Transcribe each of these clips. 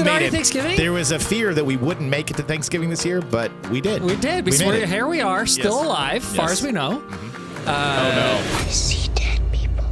made it. Thanksgiving? There was a fear that we wouldn't make it to Thanksgiving this year, but we did. We did. Here we are, still alive, far as we know. Oh, no. I see dead people.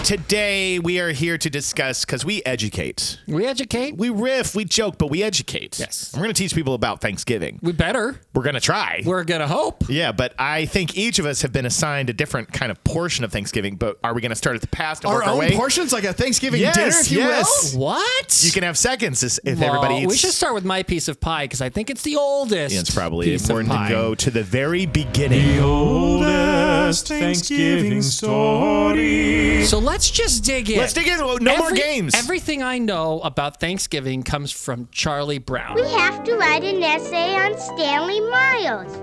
Today, we are here to discuss, because we educate. We educate. We riff, we joke, but we educate. Yes. And we're going to teach people about Thanksgiving. We better. We're going to try. We're going to hope. Yeah, but I think each of us have been assigned a different kind of portion of Thanksgiving, but are we going to start at the past and work our way? Our own portions, like a Thanksgiving dinner, if you will? What? You can have seconds if everybody eats. We should start with my piece of pie, because I think it's the oldest. Yeah, it's probably piece important of pie. to go to the very beginning. The oldest Thanksgiving story. So let's just dig in. Let's dig in. No more games. Everything I know about Thanksgiving comes from Charlie Brown. We have to write an essay on Stanley Miles.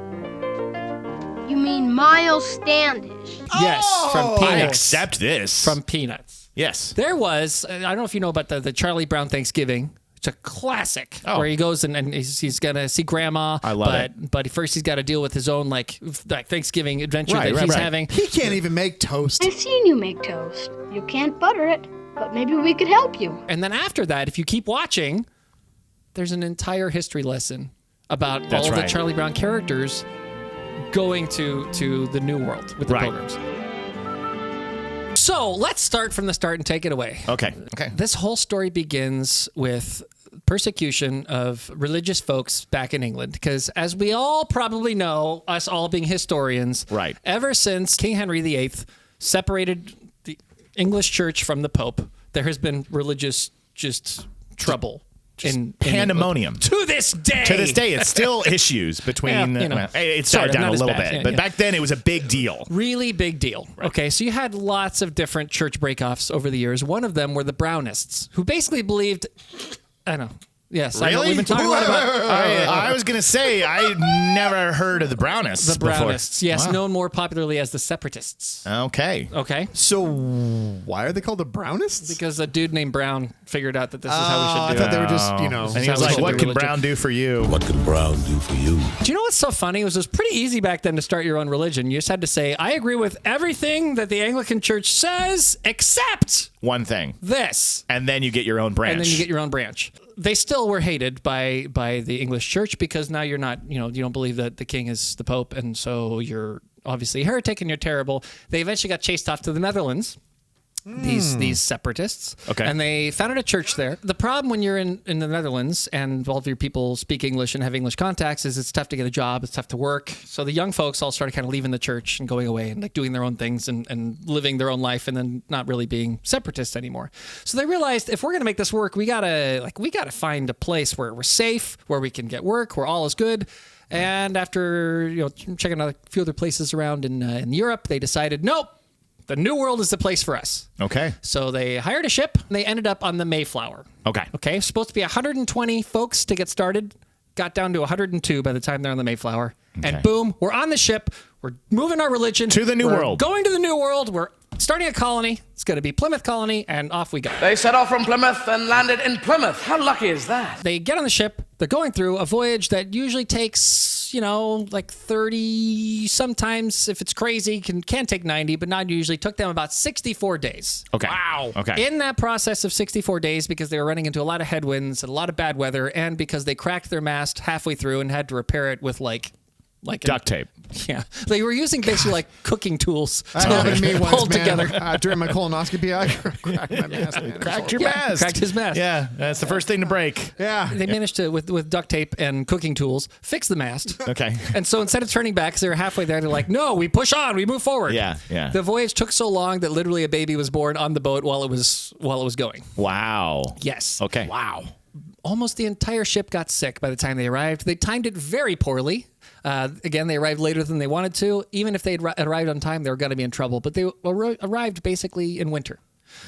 You mean Miles Standish? Yes, from Peanuts. I accept this. From Peanuts. Yes. There was, I don't know if you know about the Charlie Brown Thanksgiving. It's a classic where he goes and he's going to see Grandma. I love it. But first he's got to deal with his own like Thanksgiving adventure that he's having. He can't even make toast. I've seen you make toast. You can't butter it, but maybe we could help you. And then after that, if you keep watching, there's an entire history lesson about all of the Charlie Brown characters going to the New World with the Pilgrims. So let's start from the start and take it away. Okay. This whole story begins with persecution of religious folks back in England, because as we all probably know, us all being historians, ever since King Henry VIII separated the English church from the Pope, there has been religious trouble. In pandemonium. To this day. To this day, it's still issues between... it started down a little bit, but back then it was a big deal. Really big deal. Right. Okay, so you had lots of different church breakoffs over the years. One of them were the Brownists, who basically believed... I know. Yes, really? I know. We've been talking about I was going to say, I never heard of the Brownists The Brownists, before. yes, known more popularly as the Separatists. Okay. So why are they called the Brownists? Because a dude named Brown figured out that this is how we should do it. I thought they were just, And he was like, what can Brown do for you? What can Brown do for you? Do you know what's so funny? It was pretty easy back then to start your own religion. You just had to say, I agree with everything that the Anglican Church says, except... one thing. This. And then you get your own branch. And then you get your own branch. They still were hated by the English church because now you're not, you don't believe that the king is the Pope, and so you're obviously a heretic and you're terrible. They eventually got chased off to the Netherlands, these separatists. Okay. And they founded a church there. The problem when you're in the Netherlands and all of your people speak English and have English contacts is it's tough to get a job, it's tough to work. So the young folks all started kind of leaving the church and going away and like doing their own things and living their own life and then not really being separatists anymore. So they realized if we're going to make this work, we gotta find a place where we're safe, where we can get work, where all is good. And after checking out a few other places around in Europe, they decided, nope, the New World is the place for us. Okay. So they hired a ship, and they ended up on the Mayflower. Okay. Supposed to be 120 folks to get started. Got down to 102 by the time they're on the Mayflower. Okay. And boom, we're on the ship. We're moving our religion. To the New World. Going to the New World. We're starting a colony. It's going to be Plymouth Colony, and off we go. They set off from Plymouth and landed in Plymouth. How lucky is that? They get on the ship. They're going through a voyage that usually takes, like 30, sometimes if it's crazy, can take 90, but not usually. Took them about 64 days. Okay. Wow. Okay. In that process of 64 days, because they were running into a lot of headwinds and a lot of bad weather, and because they cracked their mast halfway through and had to repair it with like duct tape. Yeah. They were using basically like cooking tools to happened to me once, hold man. together. During my colonoscopy, I cracked my mast. Cracked your mast. Cracked his mast. Yeah, that's the first thing to break. Yeah. They managed to, with duct tape and cooking tools, fix the mast. Okay. And so instead of turning back, because they were halfway there, they're like, no, we push on, we move forward. Yeah. The voyage took so long that literally a baby was born on the boat while it was going. Wow. Yes. Okay. Wow. Almost the entire ship got sick by the time they arrived. They timed it very poorly. Again, they arrived later than they wanted to. Even if they'd arrived on time, they were going to be in trouble. But they arrived basically in winter.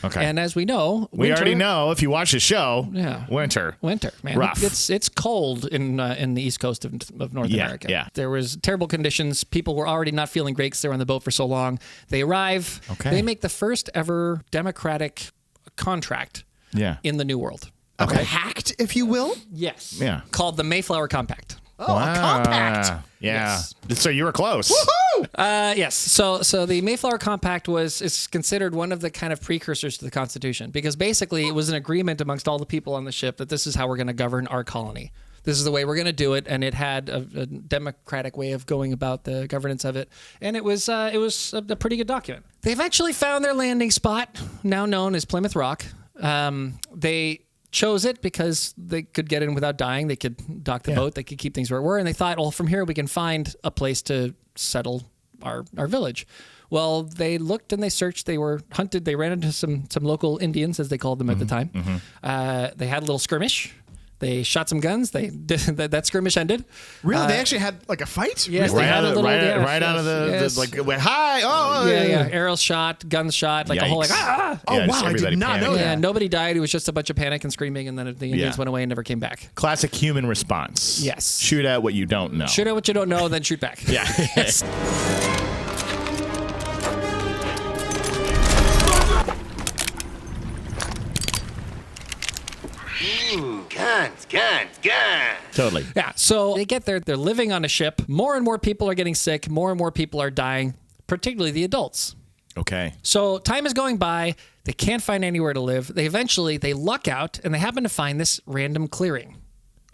Okay. And as we know, we already know if you watch the show. Yeah. Winter, man. Rough. It's cold in the east coast of North America. Yeah. There was terrible conditions. People were already not feeling great because they were on the boat for so long. They arrive. Okay. They make the first ever democratic contract. Yeah. In the New World. A pact, if you will. Yes. Yeah. Called the Mayflower Compact. Oh, a compact. Yeah. Yes. So you were close. Woohoo! Yes. So the Mayflower Compact is considered one of the kind of precursors to the Constitution because basically it was an agreement amongst all the people on the ship that this is how we're going to govern our colony. This is the way we're going to do it, and it had a democratic way of going about the governance of it, and it was a pretty good document. They eventually found their landing spot, now known as Plymouth Rock. They chose it because they could get in without dying. They could dock the boat. They could keep things where it were, and they thought, well, from here we can find a place to settle our village. Well, they looked and they searched. They were hunted. They ran into some local Indians, as they called them at the time. They had a little skirmish. They shot some guns. That skirmish ended. Really? They actually had like a fight? Yes, Right they had out a of, little right out of the like went, hi. Oh, yeah. Arrows shot, guns shot, like a whole like Yikes. Oh, Yeah, just wow. I did everybody not know panicked. Yeah, that. nobody died. It was just a bunch of panic and screaming, and then the Indians went away and never came back. Classic human response. Yes. Shoot at what you don't know. Shoot at what you don't know, then shoot back. Yeah. Yes. Guns. Totally. Yeah, so they get there. They're living on a ship. More and more people are getting sick. More and more people are dying, particularly the adults. Okay. So time is going by. They can't find anywhere to live. They luck out, and they happen to find this random clearing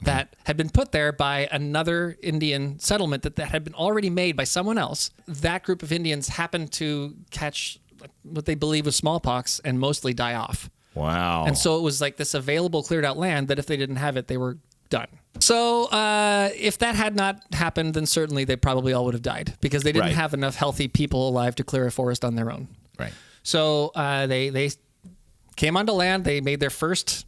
that had been put there by another Indian settlement that had been already made by someone else. That group of Indians happened to catch what they believe was smallpox and mostly die off. Wow. And so it was like this available cleared out land that if they didn't have it, they were done. So if that had not happened, then certainly they probably all would have died because they didn't Right. have enough healthy people alive to clear a forest on their own. Right. So they came onto land. They made their first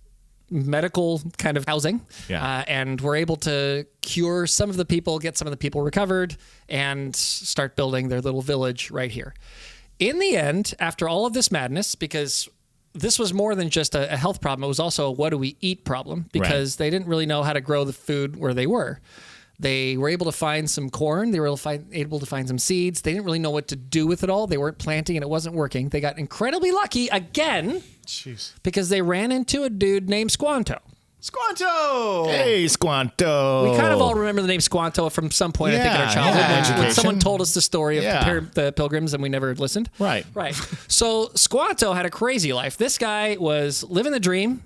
medical kind of housing, and were able to cure some of the people, get some of the people recovered, and start building their little village right here. In the end, after all of this madness, because this was more than just a health problem, it was also a what do we eat problem, because they didn't really know how to grow the food where they were. They were able to find some corn. They were able to find some seeds. They didn't really know what to do with it all. They weren't planting and it wasn't working. They got incredibly lucky again because they ran into a dude named Squanto. Squanto! Hey, Squanto. We kind of all remember the name Squanto from some point, I think, in our childhood. When someone told us the story of the Pilgrims and we never listened. Right. Right. So Squanto had a crazy life. This guy was living the dream,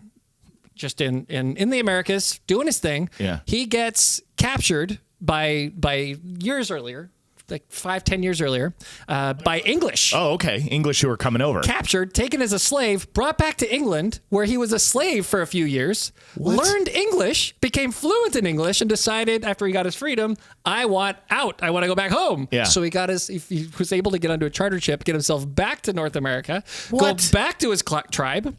just in the Americas, doing his thing. Yeah. He gets captured by years earlier, like 5-10 years earlier, by English. Oh, okay. English who are coming over. Captured, taken as a slave, brought back to England, where he was a slave for a few years, learned English, became fluent in English, and decided after he got his freedom, I want out. I want to go back home. Yeah. So he was able to get onto a charter ship, get himself back to North America, go back to his tribe.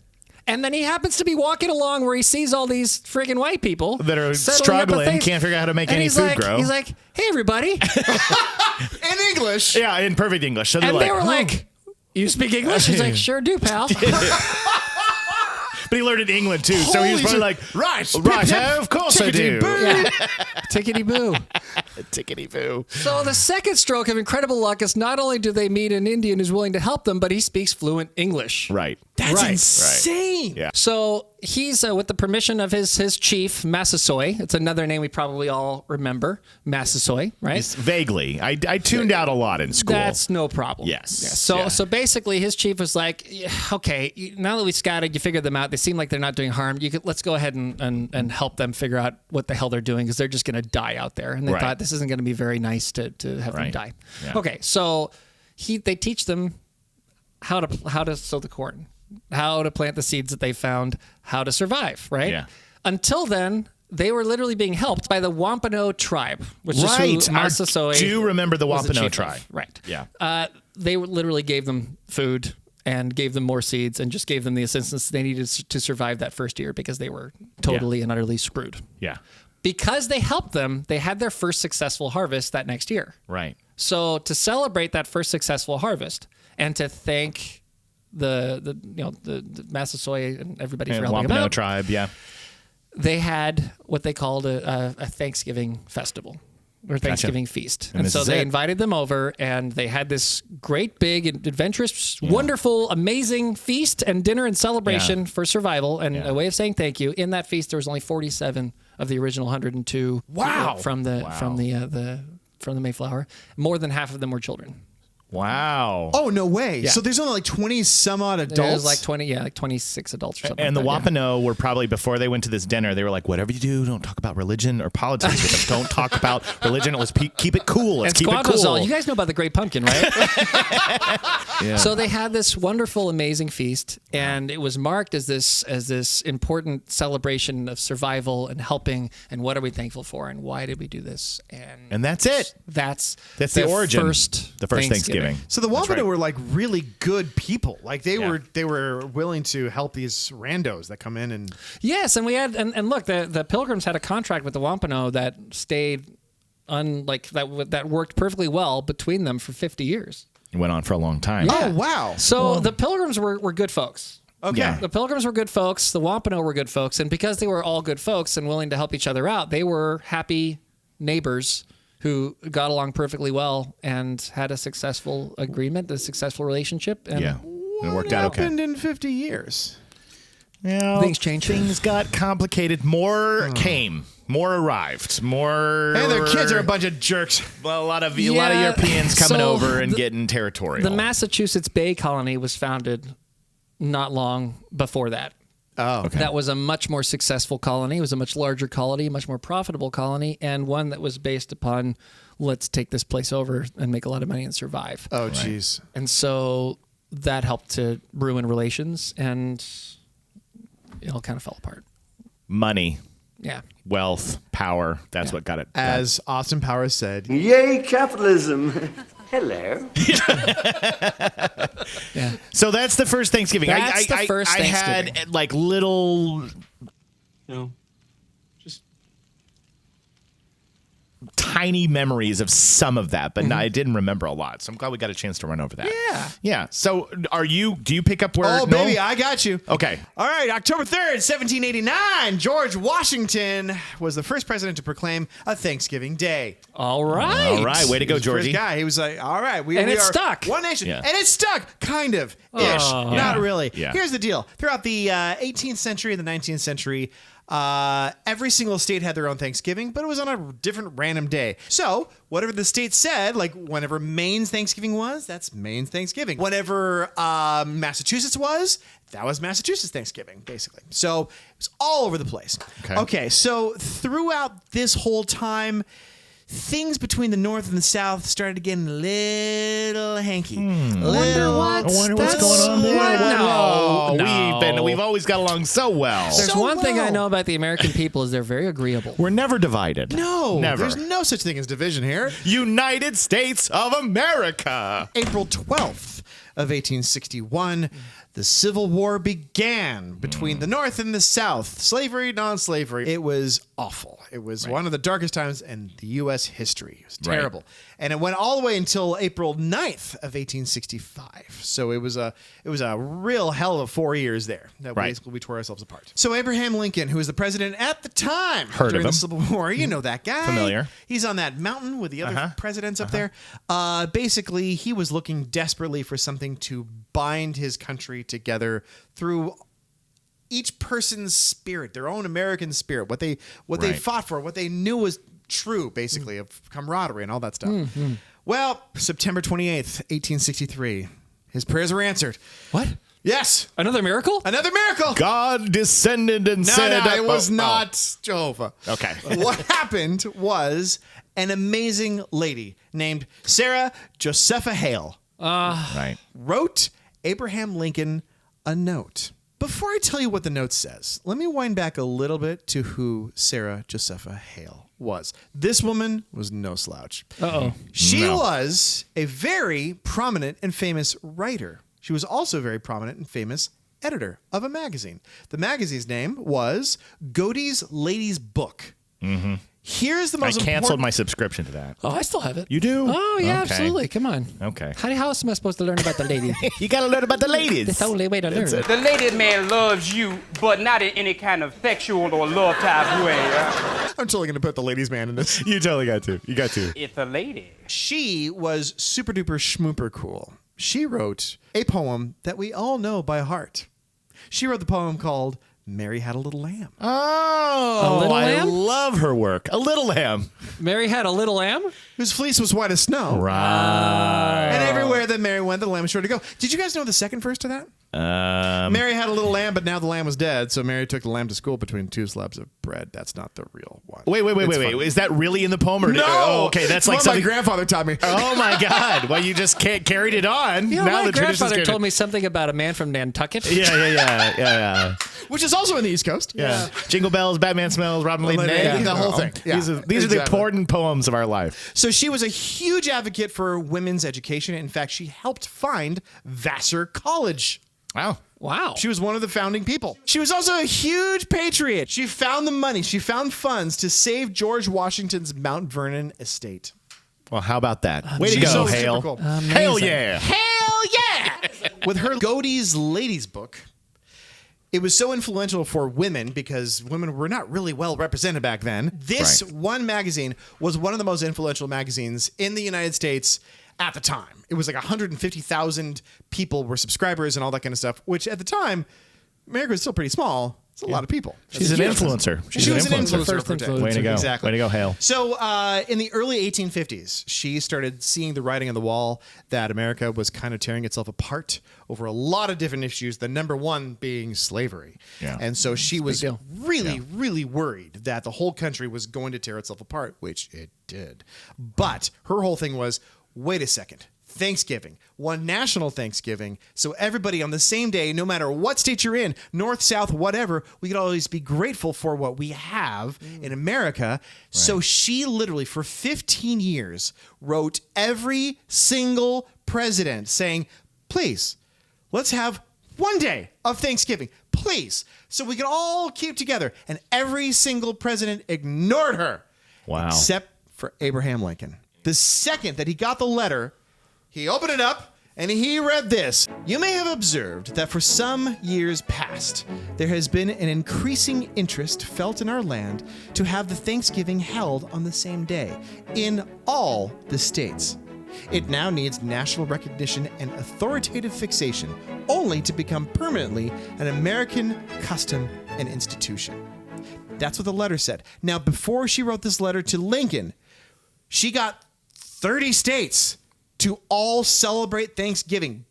And then he happens to be walking along where he sees all these friggin' white people that are settling up a struggling, thing. can't figure out how to make And any he's food like, grow. He's like, hey, everybody. In English. Yeah, in perfect English. So And like, they were like, you speak English? He's like, sure do, pal. but he learned in England too, so he was probably like, right, of course I do. Yeah. Tickety boo. Tickety boo. So the second stroke of incredible luck is not only do they meet an Indian who's willing to help them, but he speaks fluent English. Right. That's insane. Yeah. So he's, with the permission of his chief, Massasoit. It's another name we probably all remember, Massasoit, right? Vaguely. I tuned out a lot in school. That's no problem. Yes. Yeah. So basically, his chief was like, okay, now that we scouted, you figured them out. They seem like they're not doing harm. Let's go ahead and help them figure out what the hell they're doing because they're just going to die out there. And they thought this isn't going to be very nice to have them die. Yeah. Okay, so they teach them how to sow the corn, how to plant the seeds that they found, how to survive, right? Yeah. Until then, they were literally being helped by the Wampanoag tribe, which is who Massasoit I do remember the was Wampanoag chief tribe. of. Right. Yeah. They literally gave them food and gave them more seeds and just gave them the assistance they needed to survive that first year because they were totally and utterly screwed. Yeah. Because they helped them, they had their first successful harvest that next year. Right. So to celebrate that first successful harvest and to thank the Massasoit and everybody for helping them Wampanoag out, tribe, yeah. they had what they called a Thanksgiving festival or Thanksgiving feast. And so they invited them over and they had this great, big, adventurous, wonderful, amazing feast and dinner and celebration for survival and a way of saying thank you. In that feast, there was only 47 of the original 102 from the from the Mayflower. More than half of them were children. Wow. Oh, no way. Yeah. So there's only like 20 some odd adults? There's like 26 adults or something. And the like that, Wampanoag were probably, before they went to this dinner, they were like, whatever you do, don't talk about religion or politics with us. Don't talk about religion. Let's keep it cool. Let's And keep it Squanto's cool. all, you guys know about the Great Pumpkin, right? Yeah. So they had this wonderful, amazing feast, and it was marked as this important celebration of survival and helping, and what are we thankful for, and why did we do this? And that's it. That's the origin. First the first Thanksgiving. So the Wampanoag right. were like really good people. Like they were willing to help these randos that come in and Yes, and we had and look, the Pilgrims had a contract with the Wampanoag that stayed that worked perfectly well between them for 50 years. It went on for a long time. Oh wow. So the Pilgrims were good folks. Okay. Yeah. The Pilgrims were good folks. The Wampanoag were good folks, and because they were all good folks and willing to help each other out, they were happy neighbors who got along perfectly well and had a successful agreement, a successful relationship. And Yeah. It worked out okay. happened in 50 years? Well, Things changed. Things got complicated. More came. More arrived. More. And their kids are a bunch of jerks. Well, a lot of Yeah, Europeans coming so over and getting territorial. The Massachusetts Bay Colony was founded not long before that. Oh, Okay. That was a much more successful colony. It was a much larger colony, a much more profitable colony, and one that was based upon let's take this place over and make a lot of money and survive. Oh, jeez. And so that helped to ruin relations, and it all kind of fell apart. Money, Yeah. wealth, power. That's what got it. As Austin Powers said, Yay, capitalism. Hello. Yeah. So that's the first Thanksgiving. That's the first I had Thanksgiving. like little No. Just tiny memories of some of that, but I didn't remember a lot. So I'm glad we got a chance to run over that. Yeah. Yeah. So do you pick up where? "Oh, Noel? baby, I got you." Okay. All right, October 3rd, 1789, George Washington was the first president to proclaim a Thanksgiving Day. All right. All right. Way to go, First Georgie. guy. He was like, all right, we And it are stuck. one nation. Yeah. And it stuck, kind of, ish. Oh. Not Yeah. really. Yeah. Here's the deal. Throughout the 18th century and the 19th century, every single state had their own Thanksgiving, but it was on a different random day. So whatever the state said, like whenever Maine's Thanksgiving was, that's Maine's Thanksgiving. Whenever Massachusetts was, that was Massachusetts Thanksgiving, basically. So it was all over the place. Okay, so throughout this whole time, things between the North and the South started getting a little hanky. I wonder what's going on there. No. We've always got along so well. There's So one thing I well. know about the American people is they're very agreeable. We're never divided. No, Never. there's no such thing as division here. United States of America. April 12th of 1861, the Civil War began between the North and the South. Slavery, non-slavery. It was awful. It was one of the darkest times in the U.S. history. It was terrible. And it went all the way until April 9th of 1865. So it was a real hell of a 4 years there that basically we tore ourselves apart. So Abraham Lincoln, who was the president at the time Heard during of him. the Civil War, you know that guy. Familiar. He's on that mountain with the other presidents up there. Basically, he was looking desperately for something to bind his country together through each person's spirit, their own American spirit, what they fought for, what they knew was true, basically, of camaraderie and all that stuff. Well, September 28th, 1863, his prayers were answered. What? Yes, Another miracle? another miracle. God descended and said, No, it was not Jehovah. Okay. What happened was an amazing lady named Sarah Josepha Hale Right. wrote Abraham Lincoln a note. Before I tell you what the note says, let me wind back a little bit to who Sarah Josepha Hale was. This woman was no slouch. Uh-oh. She No. was a very prominent and famous writer. She was also a very prominent and famous editor of a magazine. The magazine's name was Godey's Lady's Book. Mm-hmm. Here's the I most canceled my important... subscription to that. Oh, I still have it. You do? Oh, yeah, Okay. absolutely. Come on. Okay. How else am I supposed to learn about the lady? You got to learn about the ladies. That's the only way to learn. The lady man loves you, but not in any kind of sexual or love type way. I'm totally going to put the ladies' man in this. You totally got to. You got to. It's a lady. She was super duper schmooper cool. She wrote a poem that we all know by heart. She wrote the poem called Mary Had a Little Lamb. Oh, A little I lamb? love her work. A little lamb. Mary had a little lamb? Whose fleece was white as snow. Right. And everywhere that Mary went, the lamb was sure to go. Did you guys know the second verse to that? Mary had a little lamb, but now the lamb was dead, so Mary took the lamb to school between 2 slabs of bread. That's not the real one. Wait. Is that really in the poem? Or No! Oh, okay, that's like Well, something my grandfather taught me. Oh my God! Well, you just carried it on. You know, now my the tradition's grandfather carried told me something about a man from Nantucket. Yeah. Which is also in the East Coast. Yeah. Jingle bells, Batman smells, Robin laid an Yeah. egg. The whole thing. Yeah. These are the Exactly. important poems of our life. So she was a huge advocate for women's education. In fact, she helped find Vassar College. Wow. She was one of the founding people. She was also a huge patriot. She found the money, she found funds to save George Washington's Mount Vernon estate. Well, how about that? Way to She's go, so Hale. super cool. Hell yeah. Hell yeah! With her Godey's Ladies book, it was so influential for women because women were not really well represented back then. This one magazine was one of the most influential magazines in the United States at the time. It was like 150,000 people were subscribers and all that kind of stuff, which at the time, America was still pretty small. It's a lot of people. She's an influencer. She was an influencer. First of her day. influencer. Way to go. Exactly. Way to go, Hale. So in the early 1850s, she started seeing the writing on the wall that America was kind of tearing itself apart over a lot of different issues, the number one being slavery. Yeah. And so she was deal. really worried that the whole country was going to tear itself apart, which it did. But her whole thing was, wait a second. Thanksgiving, one national Thanksgiving. So everybody on the same day, no matter what state you're in, north, south, whatever, we could always be grateful for what we have in America. So she literally, for 15 years, wrote every single president saying, please, let's have one day of Thanksgiving, please, so we can all keep together. And every single president ignored her. Wow. Except for Abraham Lincoln. The second that he got the letter, he opened it up and he read this. You may have observed that for some years past, there has been an increasing interest felt in our land to have the Thanksgiving held on the same day in all the states. It now needs national recognition and authoritative fixation only to become permanently an American custom and institution. That's what the letter said. Now, before she wrote this letter to Lincoln, she got 30 states to all celebrate Thanksgiving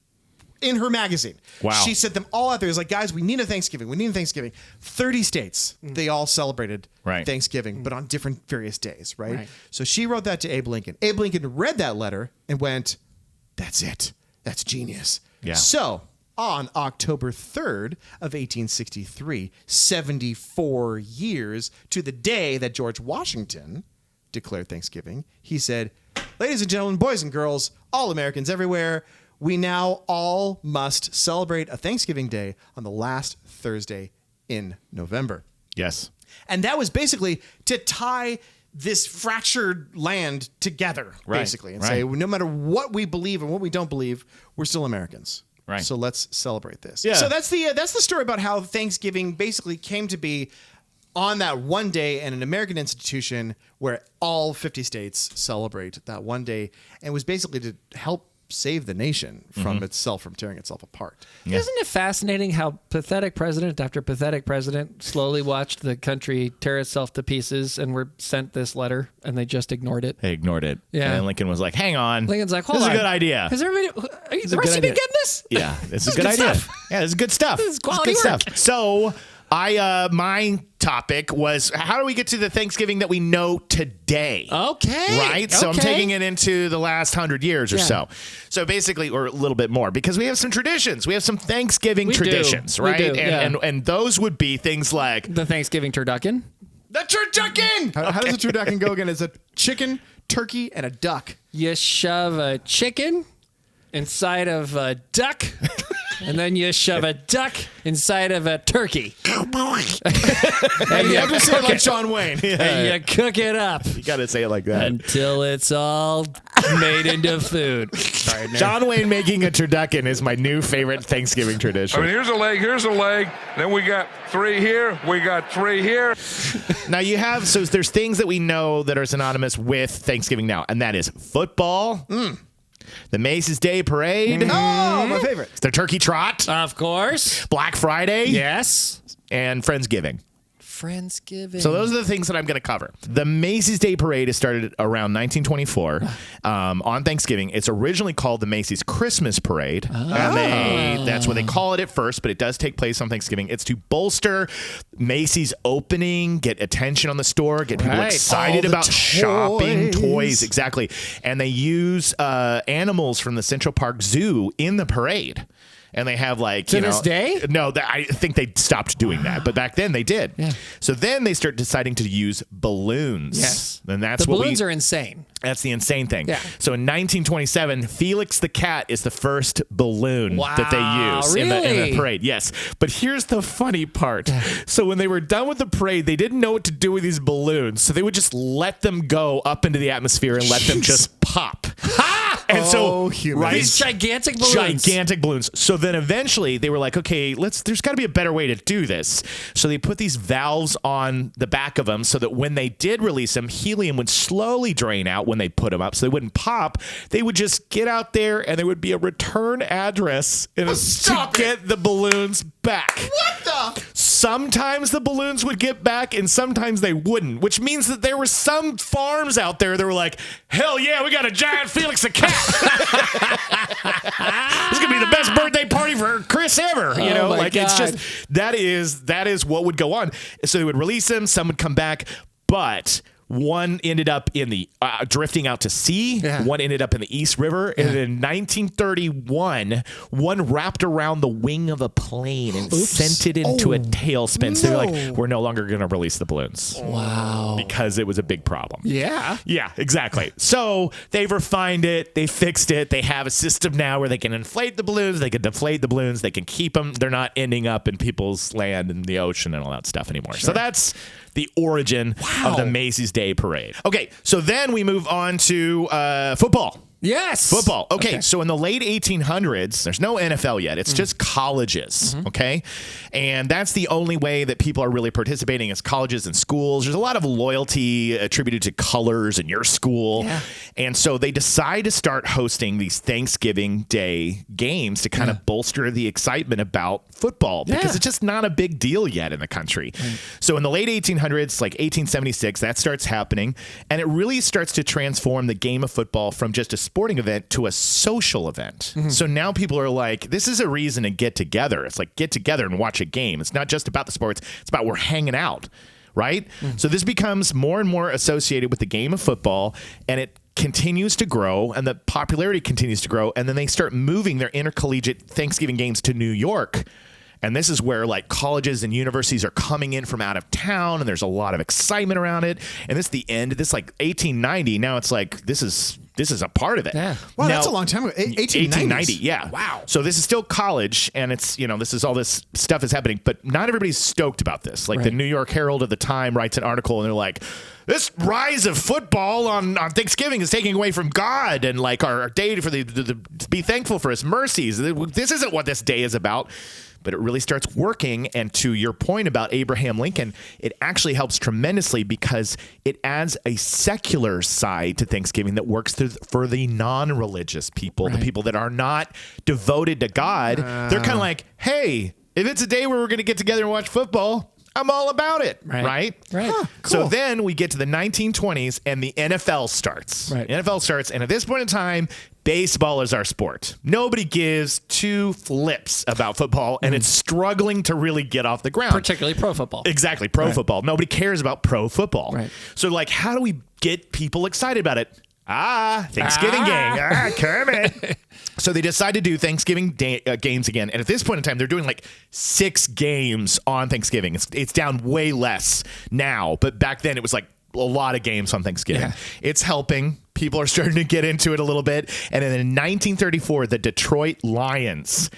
in her magazine. Wow. She sent them all out there. It was like, guys, we need a Thanksgiving. We need a Thanksgiving. 30 states, they all celebrated Thanksgiving, but on different various days, right? So she wrote that to Abe Lincoln. Abe Lincoln read that letter and went, that's it. That's genius. Yeah. So on October 3rd of 1863, 74 years to the day that George Washington declared Thanksgiving, he said, ladies and gentlemen, boys and girls, all Americans everywhere, we now all must celebrate a Thanksgiving Day on the last Thursday in November. Yes. And that was basically to tie this fractured land together, basically, and say, no matter what we believe and what we don't believe, we're still Americans. Right. So let's celebrate this. Yeah. So that's the story about how Thanksgiving basically came to be on that one day in an American institution where all 50 states celebrate that one day, and was basically to help save the nation from itself, from tearing itself apart. Yeah. Isn't it fascinating how pathetic president after pathetic president slowly watched the country tear itself to pieces and were sent this letter and they just ignored it? They ignored it. Yeah. And Lincoln was like, hang on. Lincol's like, hold this on. is a good idea. Has everybody, the rest of you been getting this? Yeah, this is a good idea. Yeah, this is good stuff. This is quality work. Stuff. So my topic was, how do we get to the Thanksgiving that we know today? Okay. Right? So I'm taking it into the last 100 years or so. So basically, or a little bit more, because we have some traditions. We have some Thanksgiving traditions, right? We do, and those would be things like the Thanksgiving turducken. The turducken! How does a turducken go again? It's a chicken, turkey, and a duck. You shove a chicken inside of a duck. And then you shove a duck inside of a turkey. And you have to say it like John Wayne. And you cook it up. You got to say it like that. Until it's all made into food. Sorry, John Wayne making a turducken is my new favorite Thanksgiving tradition. I mean, here's a leg. Then we got 3 here. We got 3 here. Now you have, so there's things that we know that are synonymous with Thanksgiving now, and that is football. The Macy's Day Parade. Oh, my favorite. The Turkey Trot. Of course. Black Friday. Yes. and Friendsgiving. Friendsgiving. So those are the things that I'm going to cover. The Macy's Day Parade is started around 1924 on Thanksgiving. It's originally called the Macy's Christmas Parade. And that's what they call it at first, but it does take place on Thanksgiving. It's to bolster Macy's opening, get attention on the store, get people excited about shopping, toys, exactly. And they use animals from the Central Park Zoo in the parade. And they have to this day? No, I think they stopped doing that. But back then they did. Yeah. So then they start deciding to use balloons. Yes. And that's the balloons are insane. That's the insane thing. Yeah. So in 1927, Felix the Cat is the first balloon that they use in the parade. Yes. But here's the funny part. So when they were done with the parade, they didn't know what to do with these balloons. So they would just let them go up into the atmosphere and let them just pop. And these gigantic balloons. Gigantic balloons. So then eventually they were like, okay, there's got to be a better way to do this. So they put these valves on the back of them so that when they did release them, helium would slowly drain out when they put them up so they wouldn't pop. They would just get out there and there would be a return address to get the balloons back. What the? Sometimes the balloons would get back and sometimes they wouldn't, which means that there were some farms out there that were like, hell yeah, we got a giant Felix the Cat. This is gonna be the best birthday party for Chris ever. You know, like God. It's just that is what would go on. So they would release them, some would come back, but one ended up in the drifting out to sea. Yeah. One ended up in the East River. Yeah. And in 1931, one wrapped around the wing of a plane and sent it into a tailspin. So they're like, we're no longer going to release the balloons. Wow. Because it was a big problem. Yeah. Yeah, exactly. So they've refined it. They fixed it. They have a system now where they can inflate the balloons. They can deflate the balloons. They can keep them. They're not ending up in people's land and the ocean and all that stuff anymore. Sure. So that's the origin of the Macy's Day Parade. Okay, so then we move on to football. Yes. Football. Okay, so in the late 1800s, there's no NFL yet. It's just colleges, okay? And that's the only way that people are really participating is colleges and schools. There's a lot of loyalty attributed to colors in your school. Yeah. And so they decide to start hosting these Thanksgiving Day games to kind of bolster the excitement about football because it's just not a big deal yet in the country. Right. So in the late 1800s, like 1876, that starts happening. And it really starts to transform the game of football from just a sporting event to a social event. So now people are like, this is a reason to get together. It's like get together and watch a game. It's not just about the sports. It's about we're hanging out, right? So this becomes more and more associated with the game of football, and it continues to grow, and the popularity continues to grow. And then they start moving their intercollegiate Thanksgiving games to New York. And this is where like colleges and universities are coming in from out of town, and there's a lot of excitement around it. And this is the end. This like 1890. Now it's like this is a part of it. Yeah. Wow, now, that's a long time ago. 1890. Yeah. Wow. So this is still college, and it's this is all this stuff is happening, but not everybody's stoked about this. Like the New York Herald of the time writes an article, and they're like, this rise of football on Thanksgiving is taking away from God and like our day for to be thankful for his mercies. This isn't what this day is about. But it really starts working. And to your point about Abraham Lincoln, it actually helps tremendously because it adds a secular side to Thanksgiving that works for the non-religious people, the people that are not devoted to God. They're kind of like, hey, if it's a day where we're going to get together and watch football, I'm all about it, right? Huh, cool. So then we get to the 1920s and the NFL starts. Right. NFL starts, and at this point in time, baseball is our sport. Nobody gives two flips about football, and it's struggling to really get off the ground. Particularly pro football. Exactly, pro football. Nobody cares about pro football. Right. So like, how do we get people excited about it? Thanksgiving game. Kermit. So they decide to do Thanksgiving games again. And at this point in time, they're doing like 6 games on Thanksgiving. It's down way less now. But back then it was like a lot of games on Thanksgiving. Yeah. It's helping. People are starting to get into it a little bit. And then in 1934, the Detroit Lions,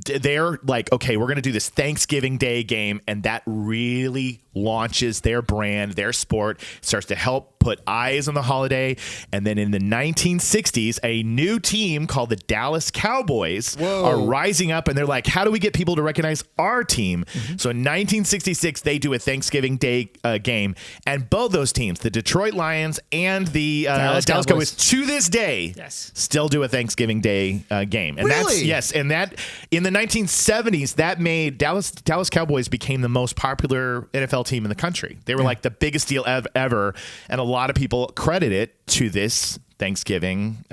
they're like, okay, we're going to do this Thanksgiving Day game. And that really launches their brand, their sport, starts to help put eyes on the holiday. And then in the 1960s, a new team called the Dallas Cowboys are rising up, and they're like, how do we get people to recognize our team? So in 1966, they do a Thanksgiving Day game, and both those teams, the Detroit Lions and the Dallas Cowboys, to this day, still do a Thanksgiving Day game. And and that in the 1970s, that made Dallas Cowboys became the most popular NFL team in the country. They were like the biggest deal ever, and a lot of people credit it to this Thanksgiving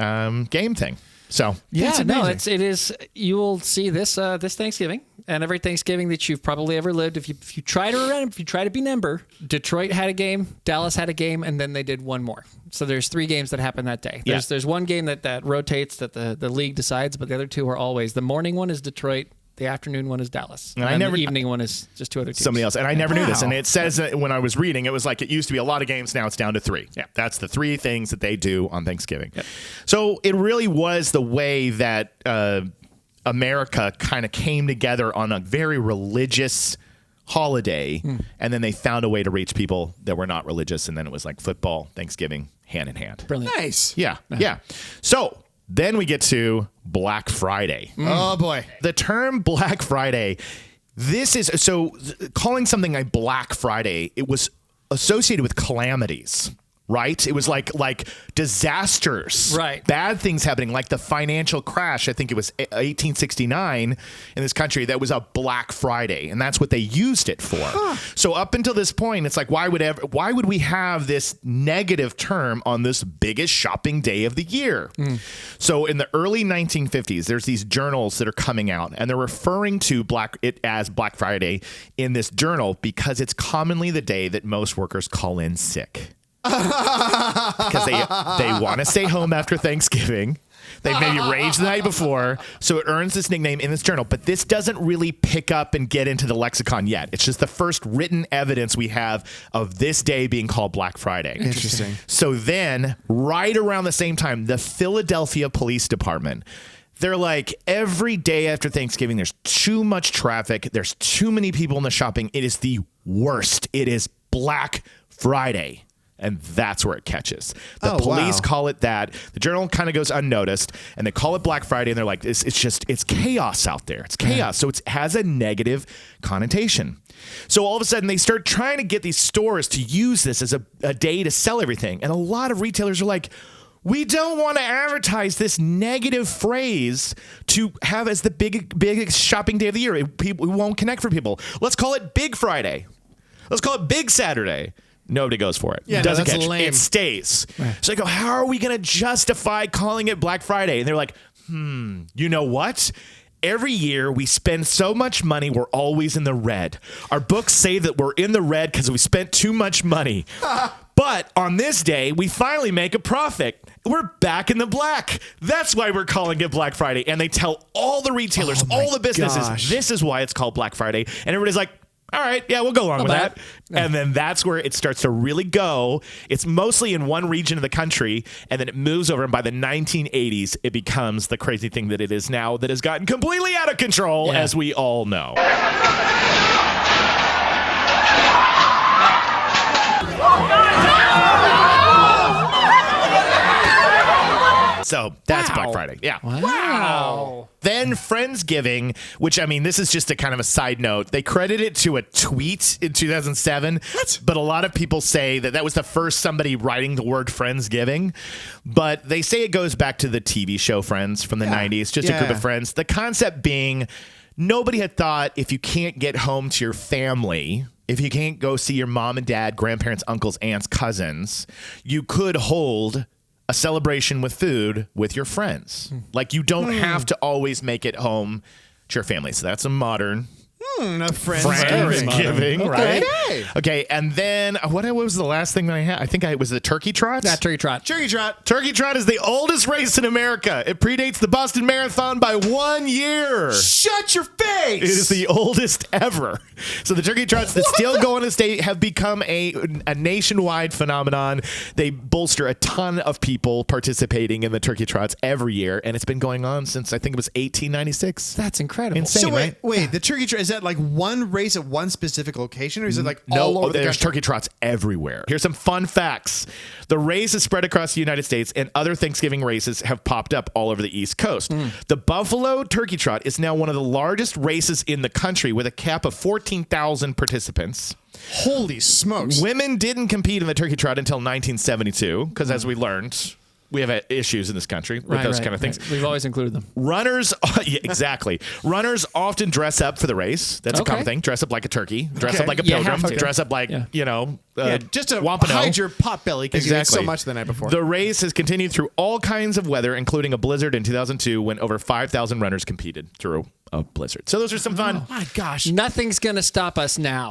game thing. So it is. You will see this this Thanksgiving and every Thanksgiving that you've probably ever lived. If you try to remember, if you try to be number, Detroit had a game, Dallas had a game, and then they did one more. So there's 3 games that happen that day. There's one game that rotates that the league decides, but the other 2 are always the morning one is Detroit. The afternoon one is Dallas. And the evening one is just 2 other teams. Somebody else. And I never knew this. And it says that when I was reading, it was like it used to be a lot of games. Now it's down to 3. Yeah. That's the 3 things that they do on Thanksgiving. Yep. So it really was the way that America kind of came together on a very religious holiday. And then they found a way to reach people that were not religious. And then it was like football, Thanksgiving, hand in hand. Brilliant. Nice. Yeah. Yeah. So then we get to Black Friday. Oh, boy. The term Black Friday, calling something a Black Friday, it was associated with calamities. Right? It was like disasters, right? Bad things happening, like the financial crash. I think it was 1869 in this country. That was a Black Friday, and that's what they used it for. So up until this point, it's like, why would we have this negative term on this biggest shopping day of the year? So in the early 1950s, there's these journals that are coming out, and they're referring to it as Black Friday in this journal because it's commonly the day that most workers call in sick. Because they want to stay home after Thanksgiving. They've maybe raged the night before, so it earns this nickname in this journal. But this doesn't really pick up and get into the lexicon yet. It's just the first written evidence we have of this day being called Black Friday. Interesting. So then, right around the same time, the Philadelphia Police Department, they're like, every day after Thanksgiving, there's too much traffic. There's too many people in the shopping. It is the worst. It is Black Friday. And that's where it catches. The police call it that. The journal kind of goes unnoticed, and they call it Black Friday, and they're like, it's chaos out there. It's chaos. So it has a negative connotation. So all of a sudden, they start trying to get these stores to use this as a day to sell everything. And a lot of retailers are like, we don't want to advertise this negative phrase to have as the biggest shopping day of the year. We won't connect for people. Let's call it Big Friday. Let's call it Big Saturday. Nobody goes for it. Yeah, doesn't catch. lame. It stays. Right. So I go, how are we going to justify calling it Black Friday? And they're like, you know what? Every year we spend so much money, we're always in the red. Our books say that we're in the red because we spent too much money. But on this day, we finally make a profit. We're back in the black. That's why we're calling it Black Friday. And they tell all the retailers, all the businesses, this is why it's called Black Friday. And everybody's like, all right, yeah, we'll go along with that. Yeah. And then that's where it starts to really go. It's mostly in one region of the country, and then it moves over. And by the 1980s, it becomes the crazy thing that it is now that has gotten completely out of control, as we all know. So that's Black Friday. Yeah. Wow. Then Friendsgiving, which, I mean, this is just a kind of a side note. They credit it to a tweet in 2007. What? But a lot of people say that was the first somebody writing the word Friendsgiving. But they say it goes back to the TV show Friends from the 90s. Just a group of friends. The concept being nobody had thought if you can't get home to your family, if you can't go see your mom and dad, grandparents, uncles, aunts, cousins, you could hold a celebration with food with your friends. Like, you don't have to always make it home to your family. So that's a modern Friendsgiving, right? Okay, and then what was the last thing that I had? I think it was the Turkey Trot. Yeah, Turkey Trot. Turkey Trot. Turkey Trot is the oldest race in America. It predates the Boston Marathon by 1 year. Shut your face! It is the oldest ever. So the Turkey Trots that still go in the state have become a nationwide phenomenon. They bolster a ton of people participating in the Turkey Trots every year, and it's been going on since I think it was 1896. That's incredible. Insane, So right? wait, the Turkey Trot, is that like one race at one specific location, or is it like all over the there's country? turkey trots everywhere. Here's some fun facts. The race is spread across the United States, and other Thanksgiving races have popped up all over the East Coast. The Buffalo Turkey Trot is now one of the largest races in the country with a cap of 14,000 participants. Holy smokes. Women didn't compete in the Turkey Trot until 1972, because as we learned, we have issues in this country with those kind of things. We've always included them. Runners, yeah, exactly. Runners often dress up for the race. That's a common thing. Dress up like a turkey. Dress up like a pilgrim. Dress up like, just to Wampanoag. hide your pot belly because you ate so much the night before. The race has continued through all kinds of weather, including a blizzard in 2002 when over 5,000 runners competed through a blizzard. So those are some fun. My gosh. Nothing's going to stop us now.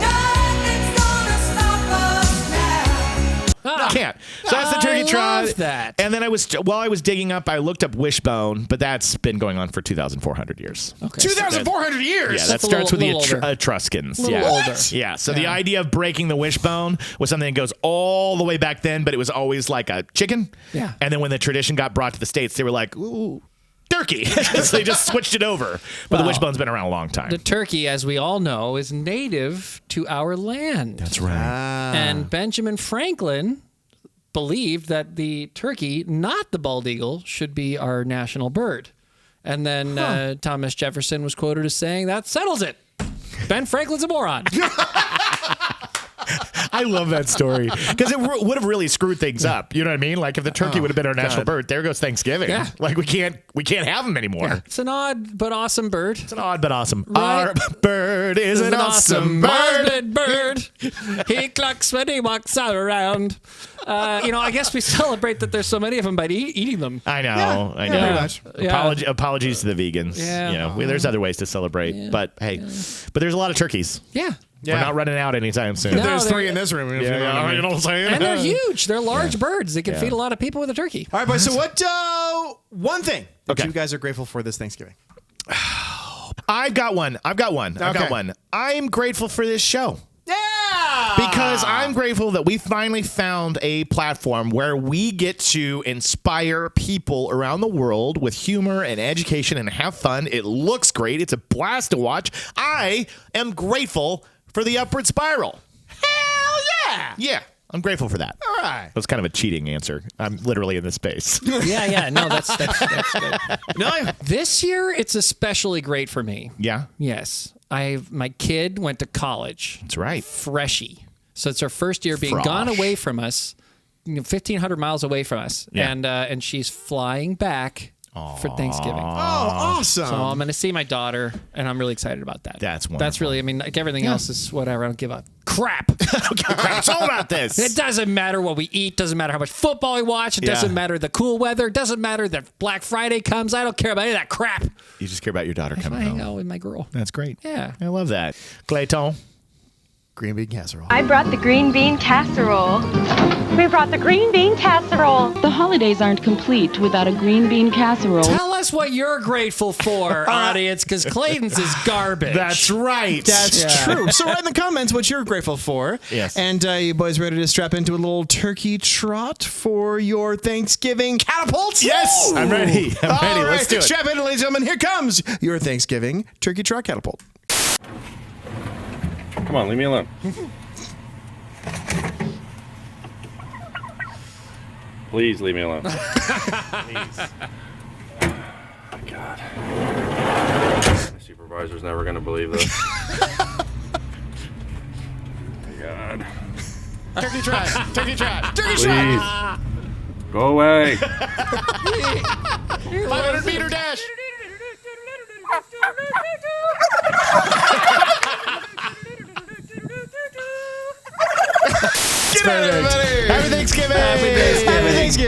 Can't. So that's the Turkey Trot. Love that. And then while I was digging up, I looked up wishbone, but that's been going on for 2,400 years. Okay. 2,400 years? Yeah, that starts with the Etruscans. A little older. Yeah. So the idea of breaking the wishbone was something that goes all the way back then, but it was always like a chicken. Yeah. And then when the tradition got brought to the States, they were like, ooh, turkey. So they just switched it over. But the wishbone's been around a long time. The turkey, as we all know, is native to our land. That's right. And Benjamin Franklin believed that the turkey, not the bald eagle, should be our national bird. And then Thomas Jefferson was quoted as saying, that settles it. Ben Franklin's a moron. I love that story because it would have really screwed things up. You know what I mean? Like if the turkey would have been our national bird, there goes Thanksgiving. Yeah. Like we can't have them anymore. Yeah. It's an odd but awesome bird. It's an odd but awesome. Right? Our bird is an awesome bird. Bird. He clucks when he walks out around. I guess we celebrate that there's so many of them by eating them. I know. I know. Pretty much. Apologies to the vegans. Yeah. There's other ways to celebrate, but hey, but there's a lot of turkeys. Yeah. We're not running out anytime soon. No, There's 3 in this room. You know what I'm saying? And they're huge. They're large birds. They can feed a lot of people with a turkey. All right, boys. So what? One thing that Okay. you guys are grateful for this Thanksgiving? I've got one. I'm grateful for this show. Yeah! Because I'm grateful that we finally found a platform where we get to inspire people around the world with humor and education and have fun. It looks great. It's a blast to watch. I am grateful for the Upward Spiral. Hell yeah! Yeah, I'm grateful for that. All right. That was kind of a cheating answer. I'm literally in this space. Yeah. No, that's good. No, This year, it's especially great for me. Yeah? Yes. My kid went to college. That's right. Freshie. So it's her first year being Frosh. gone away from us, 1,500 miles away from us. Yeah. And she's flying back for Thanksgiving. Oh, awesome. So I'm going to see my daughter, and I'm really excited about that. That's wonderful. That's really, like everything else is whatever. I don't give a crap. It's all about this. It doesn't matter what we eat. Doesn't matter how much football we watch. It doesn't matter the cool weather. It doesn't matter that Black Friday comes. I don't care about any of that crap. You just care about your daughter coming I hang home. out with my girl. That's great. Yeah. I love that. Clayton. Green bean casserole. I brought the green bean casserole. We brought the green bean casserole. The holidays aren't complete without a green bean casserole. Tell us what you're grateful for, audience, because Clayton's is garbage. That's right. That's true. So write in the comments what you're grateful for. Yes. And you boys ready to strap into a little turkey trot for your Thanksgiving catapult? Yes, I'm ready. I'm ready. All Let's do it. Strap in, ladies and gentlemen. Here comes your Thanksgiving turkey trot catapult. Come on, leave me alone. Please leave me alone. Please. Oh, God. My supervisor's never going to believe this. Oh, God. Turkey trot. Turkey trot. Turkey Please. trot. Go away. 500 meter dash. Get out, everybody. Happy Thanksgiving. Happy Thanksgiving.